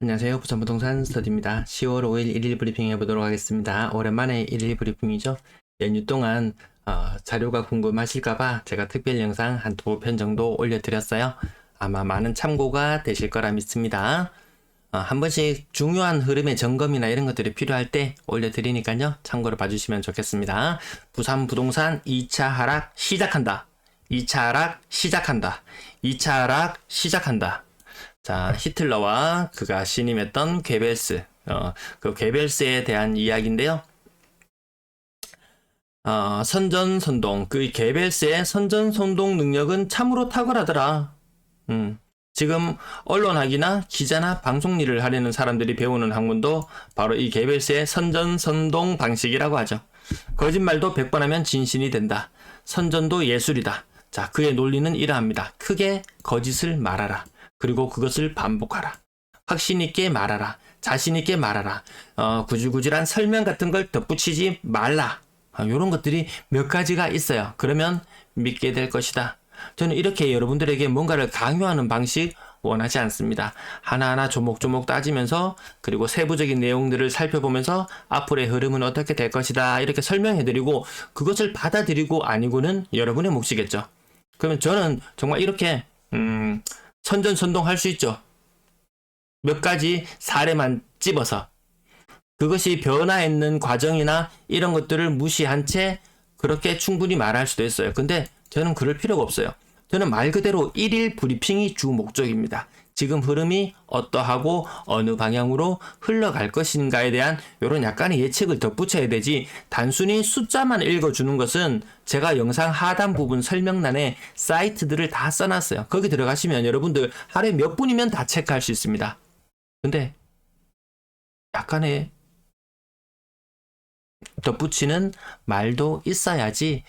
안녕하세요. 부천부동산 스터디입니다. 10월 5일 1일 브리핑 해보도록 하겠습니다. 오랜만에 1일 브리핑이죠. 연휴 동안 자료가 궁금하실까봐 제가 특별 영상 한 2편 정도 올려드렸어요. 아마 많은 참고가 되실 거라 믿습니다. 한 번씩 중요한 흐름의 점검이나 이런 것들이 필요할 때 올려드리니까요. 참고로 봐주시면 좋겠습니다. 부산 부동산 2차 하락 시작한다. 2차 하락 시작한다. 2차 하락 시작한다. 자, 히틀러와 그가 신임했던 괴벨스, 그 괴벨스에 대한 이야기인데요. 선전선동, 그 괴벨스의 선전선동 능력은 참으로 탁월하더라. 지금 언론학이나 기자나 방송 일을 하려는 사람들이 배우는 학문도 바로 이 괴벨스의 선전선동 방식이라고 하죠. 거짓말도 100번 하면 진실이 된다. 선전도 예술이다. 자, 그의 논리는 이러합니다. 크게 거짓을 말하라. 그리고 그것을 반복하라. 확신 있게 말하라. 자신 있게 말하라. 구질구질한 설명 같은 걸 덧붙이지 말라. 이런 것들이 몇 가지가 있어요. 그러면 믿게 될 것이다. 저는 이렇게 여러분들에게 뭔가를 강요하는 방식 원하지 않습니다. 하나하나 조목조목 따지면서 그리고 세부적인 내용들을 살펴보면서 앞으로의 흐름은 어떻게 될 것이다. 이렇게 설명해드리고 그것을 받아들이고 아니고는 여러분의 몫이겠죠. 그러면 저는 정말 이렇게 선전선동할 수 있죠. 몇 가지 사례만 집어서 그것이 변화했는 과정이나 이런 것들을 무시한 채 그렇게 충분히 말할 수도 있어요. 근데 저는 그럴 필요가 없어요. 저는 말 그대로 1일 브리핑이 주 목적입니다. 지금 흐름이 어떠하고 어느 방향으로 흘러갈 것인가에 대한 이런 약간의 예측을 덧붙여야 되지 단순히 숫자만 읽어주는 것은 제가 영상 하단 부분 설명란에 사이트들을 다 써놨어요. 거기 들어가시면 여러분들 하루에 몇 분이면 다 체크할 수 있습니다. 근데 약간의 덧붙이는 말도 있어야지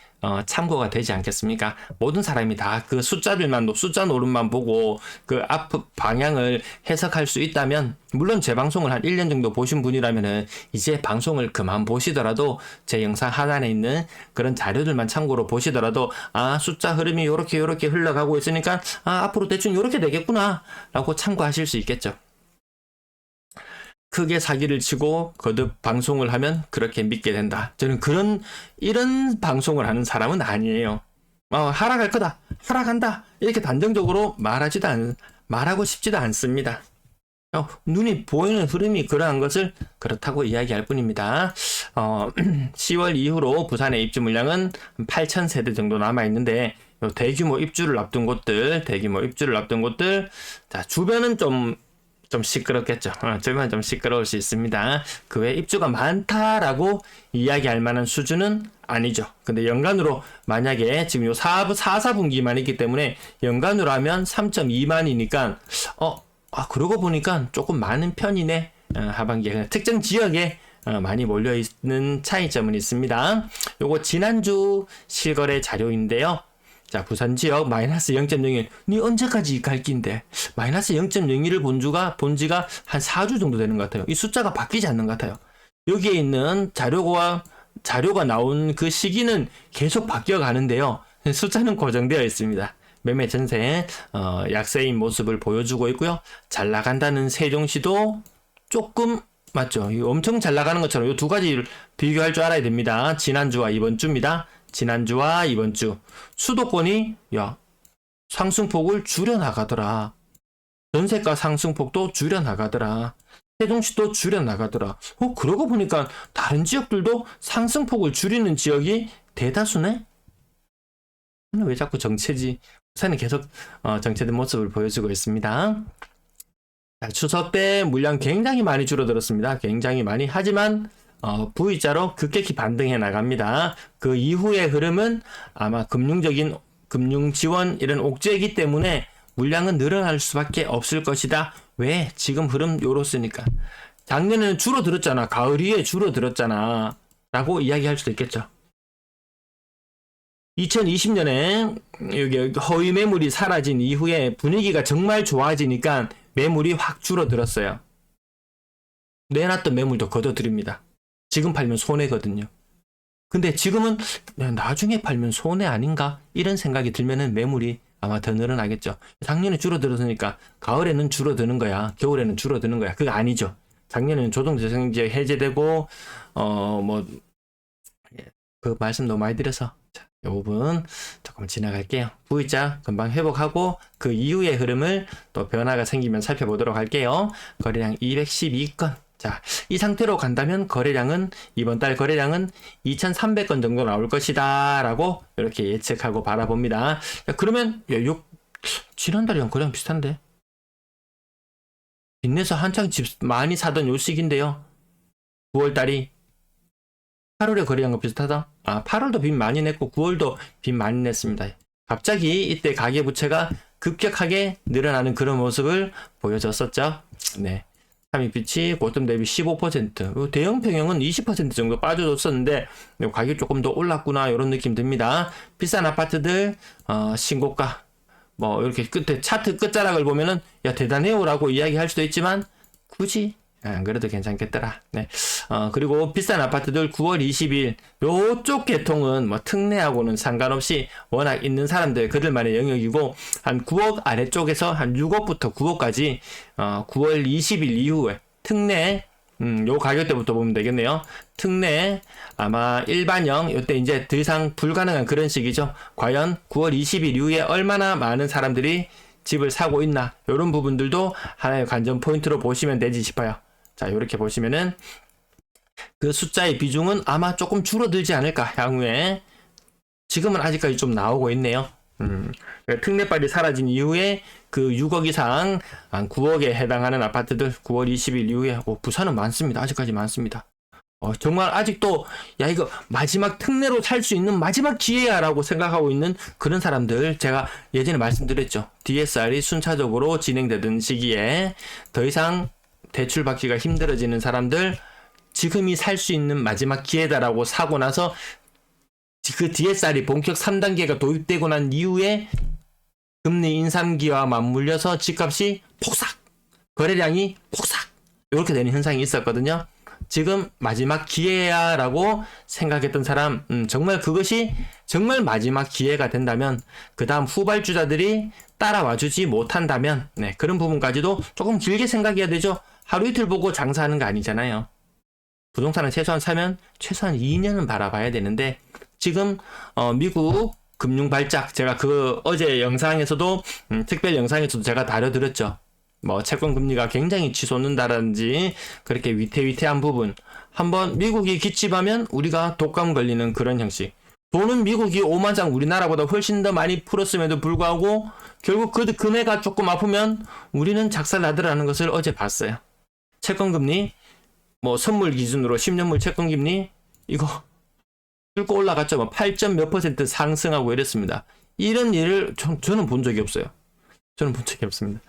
참고가 되지 않겠습니까? 모든 사람이 다 그 숫자들만 숫자 노름만 보고 그 앞 방향을 해석할 수 있다면 물론 제 방송을 한 1년 정도 보신 분이라면은 이제 방송을 그만 보시더라도 제 영상 하단에 있는 그런 자료들만 참고로 보시더라도 숫자 흐름이 요렇게 흘러가고 있으니까 앞으로 대충 요렇게 되겠구나 라고 참고하실 수 있겠죠. 크게 사기를 치고 거듭 방송을 하면 그렇게 믿게 된다. 저는 이런 방송을 하는 사람은 아니에요. 하락할 거다. 하락한다. 이렇게 단정적으로 말하고 싶지도 않습니다. 눈이 보이는 흐름이 그러한 것을 그렇다고 이야기할 뿐입니다. 10월 이후로 부산의 입주 물량은 8,000세대 정도 남아있는데 대규모 입주를 앞둔 곳들, 자, 주변은 좀 시끄럽겠죠. 주변은 좀 시끄러울 수 있습니다. 그 외에 입주가 많다라고 이야기할 만한 수준은 아니죠. 근데 연간으로 만약에 지금 요 4분기만 있기 때문에 연간으로 하면 3.2만이니까 그러고 보니까 조금 많은 편이네. 하반기에 특정 지역에 많이 몰려있는 차이점은 있습니다. 요거 지난주 실거래 자료인데요. 자, 부산 지역 마이너스 0.01. 니 언제까지 갈 긴데? 마이너스 0.01을 본 지가 한 4주 정도 되는 것 같아요. 이 숫자가 바뀌지 않는 것 같아요. 여기에 있는 자료가 나온 그 시기는 계속 바뀌어 가는데요. 숫자는 고정되어 있습니다. 매매 전세 약세인 모습을 보여주고 있고요. 잘 나간다는 세종시도 조금 맞죠? 엄청 잘 나가는 것처럼 이 두 가지를 비교할 줄 알아야 됩니다. 지난주와 이번 주입니다. 지난주와 이번 주 수도권이 상승폭을 줄여나가더라. 전세가 상승폭도 줄여나가더라. 세종시도 줄여나가더라. 그러고 보니까 다른 지역들도 상승폭을 줄이는 지역이 대다수네? 왜 자꾸 정체지? 부산은 계속 정체된 모습을 보여주고 있습니다. 자, 추석 때 물량 굉장히 많이 줄어들었습니다. 굉장히 많이. 하지만 V자로 급격히 반등해 나갑니다. 그 이후의 흐름은 아마 금융 지원 이런 옥죄이기 때문에 물량은 늘어날 수밖에 없을 것이다. 왜? 지금 흐름 요렇으니까. 작년에는 줄어들었잖아. 가을 이후에 줄어들었잖아. 라고 이야기할 수도 있겠죠. 2020년에 여기 허위 매물이 사라진 이후에 분위기가 정말 좋아지니까 매물이 확 줄어들었어요. 내놨던 매물도 걷어들입니다. 지금 팔면 손해거든요. 근데 지금은 나중에 팔면 손해 아닌가? 이런 생각이 들면은 매물이 아마 더 늘어나겠죠. 작년에 줄어들었으니까 가을에는 줄어드는 거야. 겨울에는 줄어드는 거야. 그거 아니죠. 작년에는 조정재생제 해제되고 뭐 그 말씀 너무 많이 드려서 자, 이 부분 조금 지나갈게요. V자 금방 회복하고 그 이후의 흐름을 또 변화가 생기면 살펴보도록 할게요. 거래량 212건. 자, 이 상태로 간다면 거래량은 이번 달 거래량은 2,300건 정도 나올 것이다 라고 이렇게 예측하고 바라봅니다. 야, 그러면 지난달이랑 거래량 비슷한데 빚내서 한창 집 많이 사던 요 시기인데요. 9월달이 8월에 거래량과 비슷하다? 8월도 빚 많이 냈고 9월도 빚 많이 냈습니다. 갑자기 이때 가계부채가 급격하게 늘어나는 그런 모습을 보여줬었죠. 네. 삼익빛이 고점 대비 15%, 대형 평형은 20% 정도 빠져줬었는데 가격이 조금 더 올랐구나 이런 느낌 듭니다. 비싼 아파트들 신고가 뭐 이렇게 끝에 차트 끝자락을 보면은 야 대단해요라고 이야기할 수도 있지만 굳이 안 그래도 괜찮겠더라. 네. 그리고 비싼 아파트들 9월 20일 요쪽 계통은 뭐 특례하고는 상관없이 워낙 있는 사람들 그들만의 영역이고 한 9억 아래쪽에서 한 6억부터 9억까지 9월 20일 이후에 특례 요 가격대부터 보면 되겠네요. 특례 아마 일반형 요때 이제 더 이상 불가능한 그런 시기죠. 과연 9월 20일 이후에 얼마나 많은 사람들이 집을 사고 있나 요런 부분들도 하나의 관전 포인트로 보시면 되지 싶어요. 자, 이렇게 보시면은 그 숫자의 비중은 아마 조금 줄어들지 않을까 향후에. 지금은 아직까지 좀 나오고 있네요. 특례빨이 사라진 이후에 그 6억 이상 한 9억에 해당하는 아파트들 9월 20일 이후에 부산은 많습니다. 아직까지 많습니다. 정말 아직도 야 이거 마지막 특례로 살 수 있는 마지막 기회야 라고 생각하고 있는 그런 사람들, 제가 예전에 말씀드렸죠. DSR이 순차적으로 진행되던 시기에 더 이상 대출 받기가 힘들어지는 사람들, 지금이 살 수 있는 마지막 기회다라고 사고 나서 그 DSR이 본격 3단계가 도입되고 난 이후에 금리 인상기와 맞물려서 집값이 폭삭, 거래량이 폭삭 이렇게 되는 현상이 있었거든요. 지금 마지막 기회야 라고 생각했던 사람, 정말 그것이 정말 마지막 기회가 된다면 그 다음 후발주자들이 따라와주지 못한다면 그런 부분까지도 조금 길게 생각해야 되죠. 하루 이틀 보고 장사하는 거 아니잖아요. 부동산은 최소한 사면 최소한 2년은 바라봐야 되는데 지금 미국 금융 발작, 제가 그 어제 영상에서도 특별 영상에서도 제가 다뤄드렸죠. 뭐 채권 금리가 굉장히 치솟는다든지 그렇게 위태위태한 부분, 한번 미국이 기침하면 우리가 독감 걸리는 그런 형식. 돈은 미국이 5만 장 우리나라보다 훨씬 더 많이 풀었음에도 불구하고 결국 그네가 조금 아프면 우리는 작살나더라는 것을 어제 봤어요. 채권 금리 뭐 선물 기준으로 10년물 채권 금리 이거 뚫고 올라갔죠. 뭐 8점 몇 % 상승하고 이랬습니다. 이런 일을 저는 본 적이 없어요. 저는 본 적이 없습니다.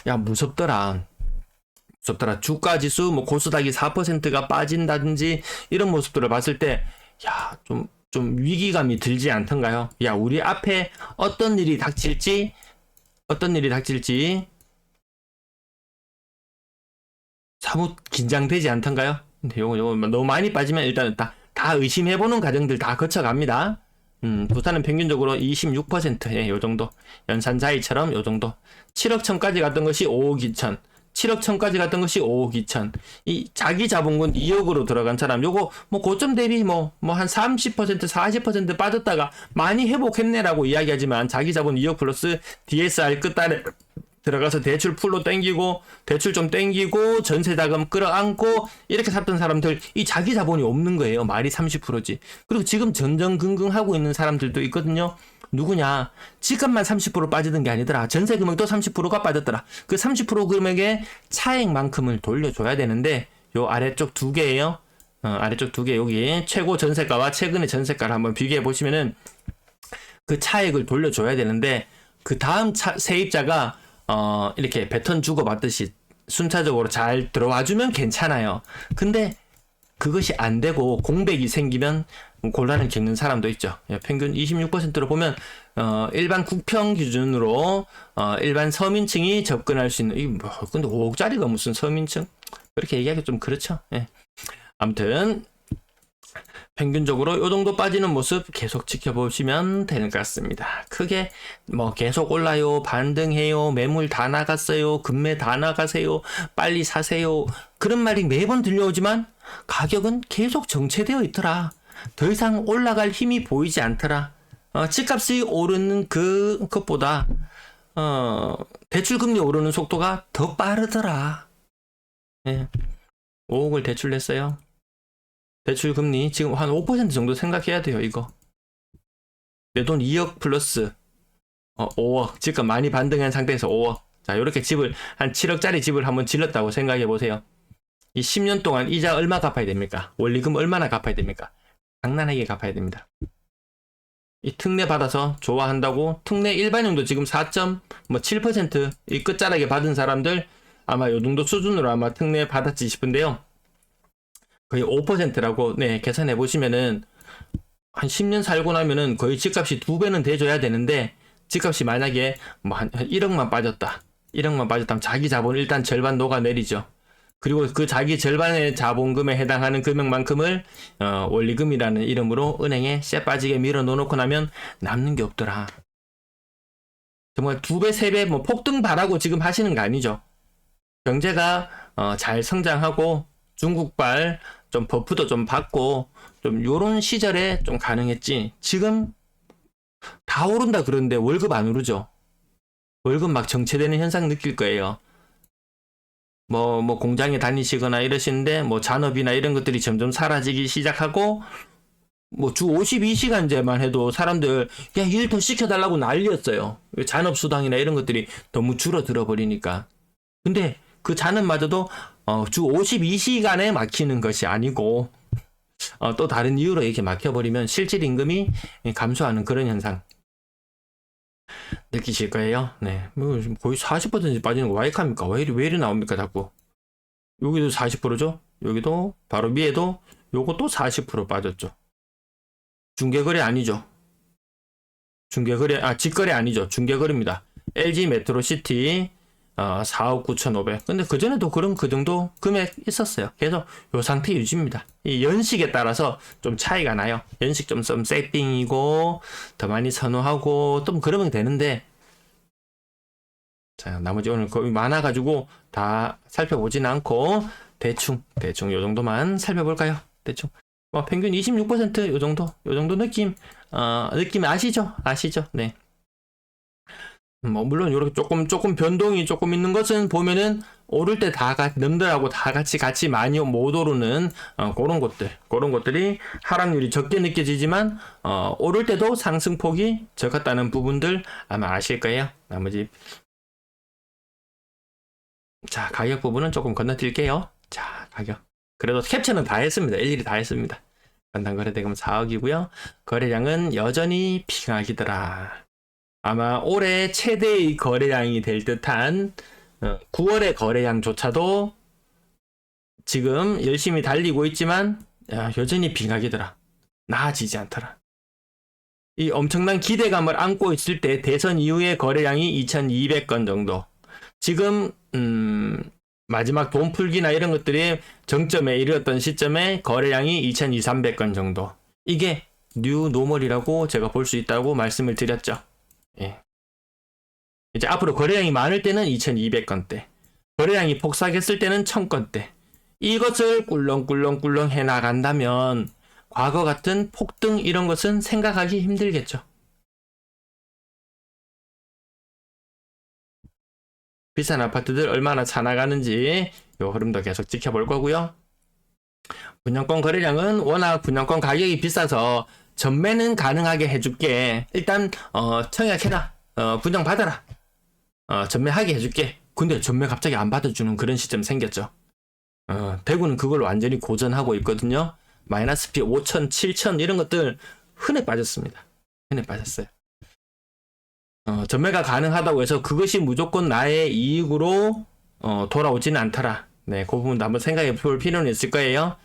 야 무섭더라. 주가 지수 뭐 코스닥이 4%가 빠진다든지 이런 모습들을 봤을 때 야 좀 위기감이 들지 않던가요? 야 우리 앞에 어떤 일이 닥칠지 사뭇 긴장되지 않던가요? 근데 요거 너무 많이 빠지면 일단 다 의심해보는 과정들 다 거쳐갑니다. 부산은 평균적으로 26%, 예, 요 정도. 연산자이처럼 요 정도. 7억 천까지 갔던 것이 5억 2천. 7억 천까지 갔던 것이 5억 2천. 이 자기 자본금 2억으로 들어간 사람, 요거 뭐 고점 대비 뭐 한 30%, 40% 빠졌다가 많이 회복했네라고 이야기하지만 자기 자본 2억 플러스 DSR 끝단에 들어가서 대출 풀로 땡기고 대출 좀 땡기고 전세 자금 끌어안고 이렇게 샀던 사람들, 이 자기 자본이 없는 거예요. 말이 30%지. 그리고 지금 전전긍긍하고 있는 사람들도 있거든요. 누구냐? 집값만 30% 빠지던 게 아니더라. 전세 금액도 30%가 빠졌더라. 그 30% 금액의 차액만큼을 돌려줘야 되는데 요 아래쪽 두 개예요. 아래쪽 두 개, 여기 최고 전세가와 최근의 전세가를 한번 비교해 보시면은 그 차액을 돌려줘야 되는데 그 다음 세입자가 이렇게 배턴 주고받듯이 순차적으로 잘 들어와주면 괜찮아요. 근데 그것이 안 되고 공백이 생기면 곤란을 겪는 사람도 있죠. 평균 26%로 보면 일반 국평 기준으로 일반 서민층이 접근할 수 있는, 근데 5억짜리가 무슨 서민층? 그렇게 얘기하기 좀 그렇죠. 예. 아무튼 평균적으로 요 정도 빠지는 모습 계속 지켜보시면 되는 것 같습니다. 크게 뭐 계속 올라요, 반등해요, 매물 다 나갔어요, 급매 다 나가세요, 빨리 사세요, 그런 말이 매번 들려오지만 가격은 계속 정체되어 있더라. 더 이상 올라갈 힘이 보이지 않더라. 집값이 오르는 그것보다 대출금리 오르는 속도가 더 빠르더라. 예. 5억을 대출 냈어요. 대출 금리 지금 한 5% 정도 생각해야 돼요. 이거 내 돈 2억 플러스 5억, 지금 많이 반등한 상태에서 5억. 자, 이렇게 집을 한 7억짜리 집을 한번 질렀다고 생각해 보세요. 이 10년 동안 이자 얼마 갚아야 됩니까? 원리금 얼마나 갚아야 됩니까? 장난하게 갚아야 됩니다. 이 특례 받아서 좋아한다고 특례 일반형도 지금 4.7% 이 끝자락에 받은 사람들 아마 요 정도 수준으로 아마 특례 받았지 싶은데요. 거의 5%라고 네, 계산해 보시면은 한 10년 살고 나면은 거의 집값이 2배는 돼줘야 되는데 집값이 만약에 뭐 한 1억만 빠졌다. 1억만 빠졌다면 자기 자본 일단 절반 녹아내리죠. 그리고 그 자기 절반의 자본금에 해당하는 금액만큼을 원리금이라는 이름으로 은행에 쎄 빠지게 밀어 놓고 나면 남는 게 없더라. 정말 2배, 3배 뭐 폭등 바라고 지금 하시는 거 아니죠. 경제가 잘 성장하고 중국발 좀 버프도 좀 받고 좀 요런 시절에 좀 가능했지. 지금 다 오른다 그러는데 월급 안 오르죠. 월급 막 정체되는 현상 느낄 거예요. 뭐 공장에 다니시거나 이러시는데 뭐 잔업이나 이런 것들이 점점 사라지기 시작하고 뭐 주 52시간제만 해도 사람들 야, 일 더 시켜달라고 난리였어요. 잔업수당이나 이런 것들이 너무 줄어들어 버리니까. 근데 그 잔업마저도 주 52시간에 막히는 것이 아니고 또 다른 이유로 이렇게 막혀버리면 실질 임금이 감소하는 그런 현상 느끼실 거예요. 네, 뭐 거의 40% 빠지는 거 와이카입니까? 왜 이리 나옵니까 자꾸? 여기도 40%죠? 여기도 바로 위에도 요것도 40% 빠졌죠. 중개거래 아니죠? 직거래 아니죠? 중개거래입니다. LG 메트로시티 4억 9,500. 근데 그전에도 그 정도 금액 있었어요. 계속 요 상태 유지입니다. 이 연식에 따라서 좀 차이가 나요. 연식 좀 세팅이고 더 많이 선호하고 좀 그러면 되는데 자, 나머지 오늘 거의 많아가지고 다 살펴보진 않고 대충 요 정도만 살펴볼까요? 대충 뭐 평균 26% 요 정도 느낌 아시죠? 네. 뭐 물론 이렇게 조금 변동이 조금 있는 것은 보면은 오를 때 남들하고 다 같이 많이 못 오르는 그런 것들이 하락률이 적게 느껴지지만 오를 때도 상승폭이 적었다는 부분들 아마 아실 거예요. 나머지 자, 가격 부분은 조금 건너뛸게요. 자, 가격 그래도 캡처는 다 했습니다. 일일이 다 했습니다. 간단 거래대금 4억이고요. 거래량은 여전히 빙하기더라. 아마 올해 최대의 거래량이 될 듯한 9월의 거래량조차도 지금 열심히 달리고 있지만 여전히 빙하기더라. 나아지지 않더라. 이 엄청난 기대감을 안고 있을 때 대선 이후의 거래량이 2,200건 정도. 지금 마지막 돈 풀기나 이런 것들이 정점에 이르렀던 시점에 거래량이 2,200~300건 정도. 이게 뉴 노멀이라고 제가 볼 수 있다고 말씀을 드렸죠. 예. 이제 앞으로 거래량이 많을 때는 2,200건대, 거래량이 폭삭했을 때는 1,000건대. 이것을 꿀렁꿀렁 해나간다면 과거 같은 폭등 이런 것은 생각하기 힘들겠죠. 비싼 아파트들 얼마나 차나가는지 요 흐름도 계속 지켜볼 거고요. 분양권 거래량은 워낙 분양권 가격이 비싸서 전매는 가능하게 해줄게. 일단 청약해라. 분양 받아라. 전매하게 해줄게. 근데 전매 갑자기 안 받아주는 그런 시점 생겼죠. 대구는 그걸 완전히 고전하고 있거든요. 마이너스 피 5천, 7천 이런 것들 흔해 빠졌습니다. 흔해 빠졌어요. 전매가 가능하다고 해서 그것이 무조건 나의 이익으로 돌아오지는 않더라. 네, 그 부분도 한번 생각해 볼 필요는 있을 거예요.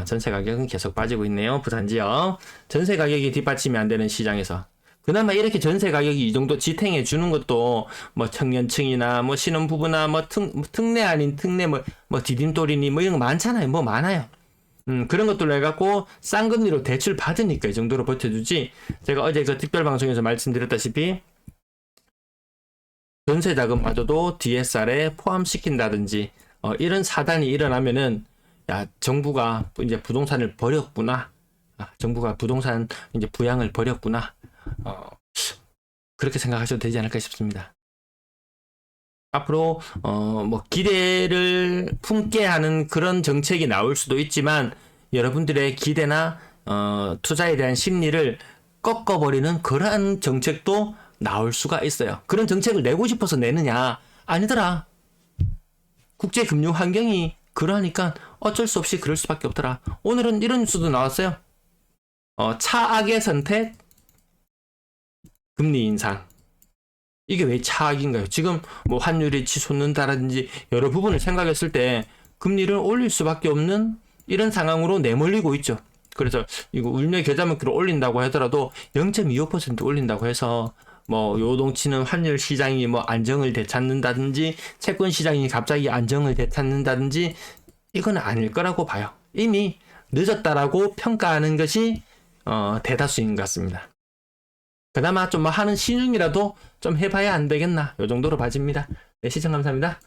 전세 가격은 계속 빠지고 있네요. 부산 지역. 전세 가격이 뒷받침이 안 되는 시장에서. 그나마 이렇게 전세 가격이 이 정도 지탱해 주는 것도 뭐 청년층이나 뭐 신혼부부나 뭐 특례 아닌 특례 뭐 디딤돌이니 뭐 이런 거 많잖아요. 뭐 많아요. 그런 것들로 해갖고 싼 금리로 대출 받으니까 이 정도로 버텨주지. 제가 어제 그 특별 방송에서 말씀드렸다시피 전세 자금마저도 DSR에 포함시킨다든지 이런 사단이 일어나면은 야, 정부가 이제 부동산을 버렸구나. 정부가 부동산 이제 부양을 버렸구나. 그렇게 생각하셔도 되지 않을까 싶습니다. 앞으로 뭐 기대를 품게 하는 그런 정책이 나올 수도 있지만 여러분들의 기대나 투자에 대한 심리를 꺾어버리는 그러한 정책도 나올 수가 있어요. 그런 정책을 내고 싶어서 내느냐? 아니더라. 국제금융 환경이 그러니까 어쩔 수 없이 그럴 수밖에 없더라. 오늘은 이런 뉴스도 나왔어요. 차악의 선택, 금리 인상. 이게 왜 차악인가요? 지금 뭐 환율이 치솟는다든지 여러 부분을 생각했을 때 금리를 올릴 수밖에 없는 이런 상황으로 내몰리고 있죠. 그래서 이거 울며 겨자 먹기로 올린다고 하더라도 0.25% 올린다고 해서 뭐 요동치는 환율 시장이 뭐 안정을 되찾는다든지 채권 시장이 갑자기 안정을 되찾는다든지 이건 아닐 거라고 봐요. 이미 늦었다라고 평가하는 것이 대다수인 것 같습니다. 그나마 좀 뭐 하는 신용이라도 좀 해봐야 안 되겠나 요 정도로 봐집니다. 네, 시청 감사합니다.